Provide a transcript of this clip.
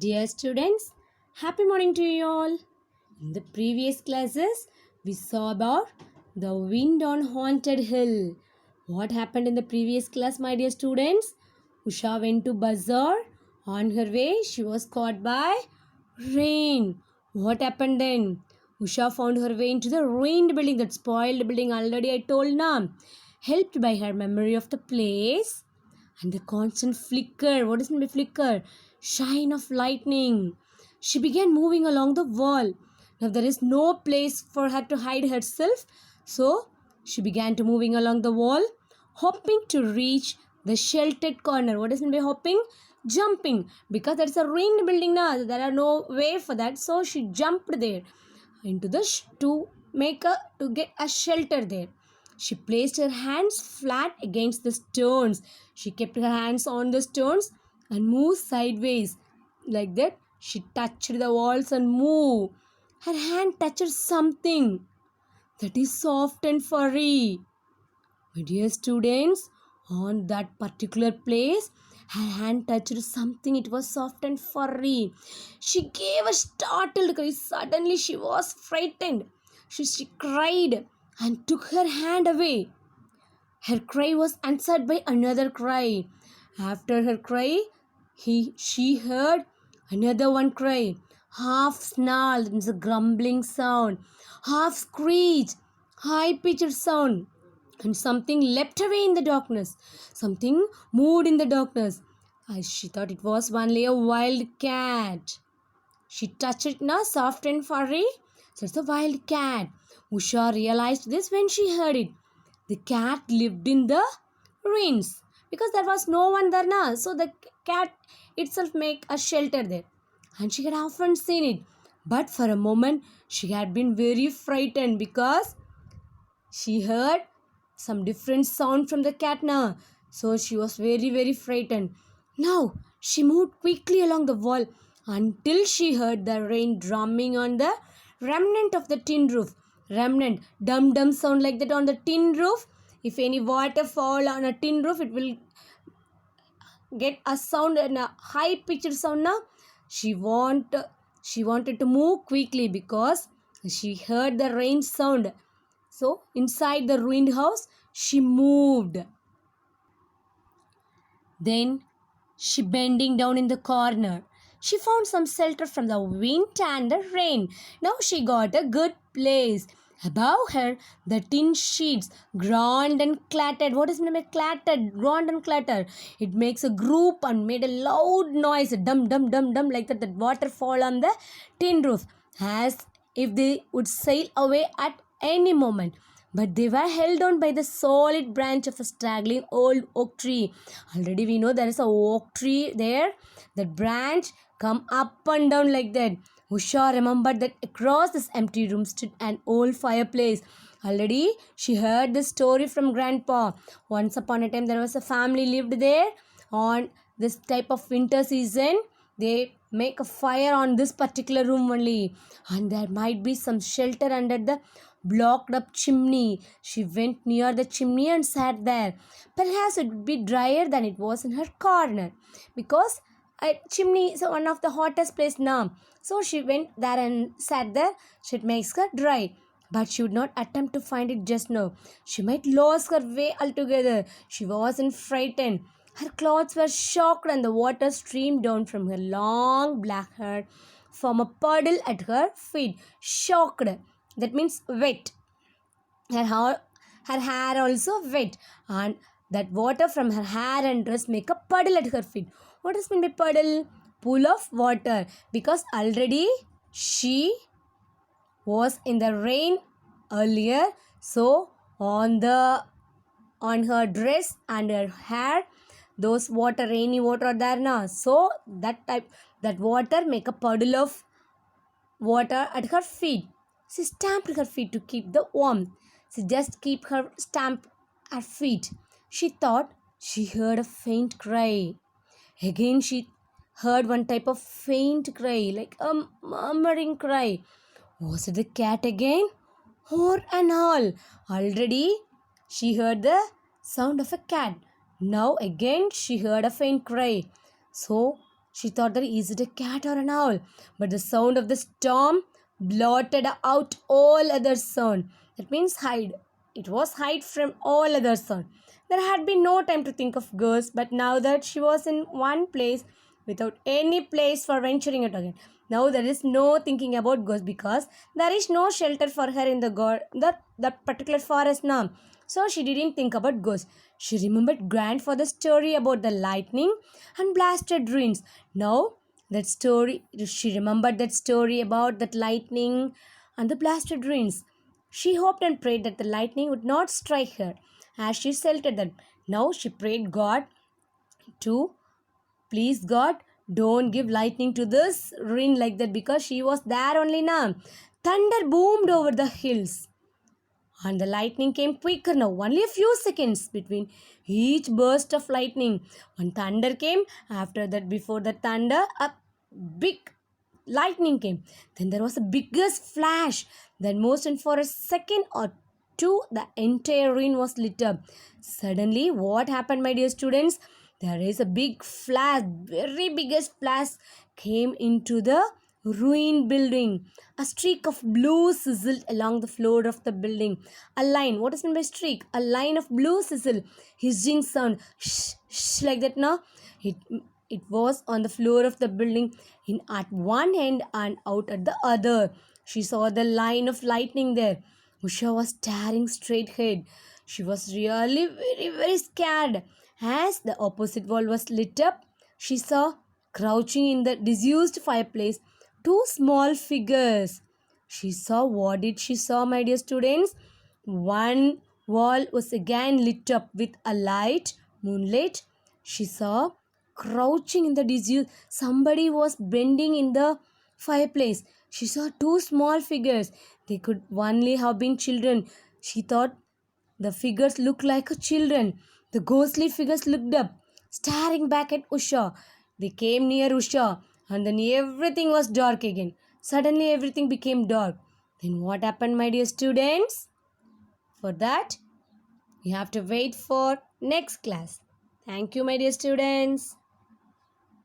Dear students, happy morning to you all. In the previous classes, we saw about the wind on haunted hill. What happened in the previous class, my dear students? Usha went to bazaar. On her way, she was caught by rain. What happened then? Usha found her way into the ruined building, that spoiled building already I told now. Helped by her memory of the place and the constant flicker. What is meant by flicker? Shine of lightning. She began moving along the wall. Now there is no place for her to hide herself, so she began to moving along the wall, hoping to reach the sheltered corner. What is meant by hopping? Jumping, because that's a ruined building now. There are no way for that, so she jumped there into the to get a shelter there. She placed her hands flat against the stones. She kept her hands on the stones and moved sideways. Like that, she touched the walls and moved. Her hand touched something that is soft and furry. My dear students, on that particular place, her hand touched something. It was soft and furry. She gave a startled cry. Suddenly, she was frightened. She cried and took her hand away. Her cry was answered by another cry. After her cry, she heard another one cry. Half snarl, that means a grumbling sound. Half screech, high-pitched sound. And something leapt away in the darkness. Something moved in the darkness. She thought it was only a wild cat. She touched it now, soft and furry. So it's a wild cat. Usha realized this when she heard it. The cat lived in the ruins because there was no one there now. So the cat itself make a shelter there. And she had often seen it. But for a moment, she had been very frightened because she heard some different sound from the cat now. So she was very frightened. Now she moved quickly along the wall until she heard the rain drumming on the remnant of the tin roof. Remnant, dum sound like that on the tin roof. If any water fall on a tin roof, it will get a sound and a high pitched sound now. She wanted to move quickly because she heard the rain sound. So inside the ruined house, she moved. Then she bending down in the corner. She found some shelter from the wind and the rain. Now she got a good place. Above her, the tin sheets groaned and clattered. What is meant by clattered? Groaned and clattered. It makes a group and made a loud noise. Dum, like that. That water fall on the tin roof as if they would sail away at any moment. But they were held on by the solid branch of a straggling old oak tree. Already we know there is a oak tree there. That branch come up and down like that. Usha remembered that across this empty room stood an old fireplace. Already she heard the story from grandpa. Once upon a time there was a family lived there. On this type of winter season, they make a fire on this particular room only. And there might be some shelter under the blocked up chimney. She went near the chimney and sat there. Perhaps it would be drier than it was in her corner, because a chimney is one of the hottest place now. So she went there and sat there. It makes her dry. But she would not attempt to find it just now. She might lose her way altogether. She wasn't frightened. Her clothes were soaked and the water streamed down from her long black hair from a puddle at her feet. Soaked. That means wet. Her hair also wet, and that water from her hair and dress make a puddle at her feet. What does mean by puddle? Pool of water, because already she was in the rain earlier. So on her dress and her hair, those rainy water are there now. So that water make a puddle of water at her feet. She stamped her feet to keep the warmth. She just keep her stamp her feet. She thought she heard a faint cry. Again she heard one type of faint cry, like a murmuring cry. Was it the cat again? Or an owl? Already she heard the sound of a cat. Now again she heard a faint cry. So She thought that is it a cat or an owl? But the sound of the storm blotted out all other sound. That means hide. It was hide from all other sound. There had been no time to think of ghosts, but now that she was in one place without any place for venturing out again. Now there is no thinking about ghosts because there is no shelter for her in that particular forest now. So she didn't think about ghosts. She remembered grandfather's story about the lightning and blasted ruins. Now that story, she remembered that story about that lightning and the blasted ruins. She hoped and prayed that the lightning would not strike her as she sheltered them. Now she prayed God to please God, don't give lightning to this ruin like that because she was there only now. Thunder boomed over the hills. And the lightning came quicker now, only a few seconds between each burst of lightning. When thunder came, after that, before the thunder, a big lightning came. Then there was a biggest flash. Then, most and for a second or two, the entire ruin was lit up. Suddenly, what happened, my dear students? There is a big flash, very biggest flash came into the ruined building. A streak of blue sizzled along the floor of the building. A line, what is meant by streak? A line of blue sizzle, hissing sound, shh, shh, like that now. It was on the floor of the building in at one end and out at the other. She saw the line of lightning there. Usha was staring straight ahead. She was really very, very scared. As the opposite wall was lit up, she saw, crouching in the disused fireplace, two small figures. She saw, what did she saw, my dear students? One wall was again lit up with a light, moonlight. She saw, crouching in the disused, somebody was bending in the fireplace. She saw two small figures. They could only have been children. She thought the figures looked like children. The ghostly figures looked up, staring back at Usha. They came near Usha, and then everything was dark again. Suddenly, everything became dark. Then, what happened, my dear students? For that, you have to wait for next class. Thank you, my dear students.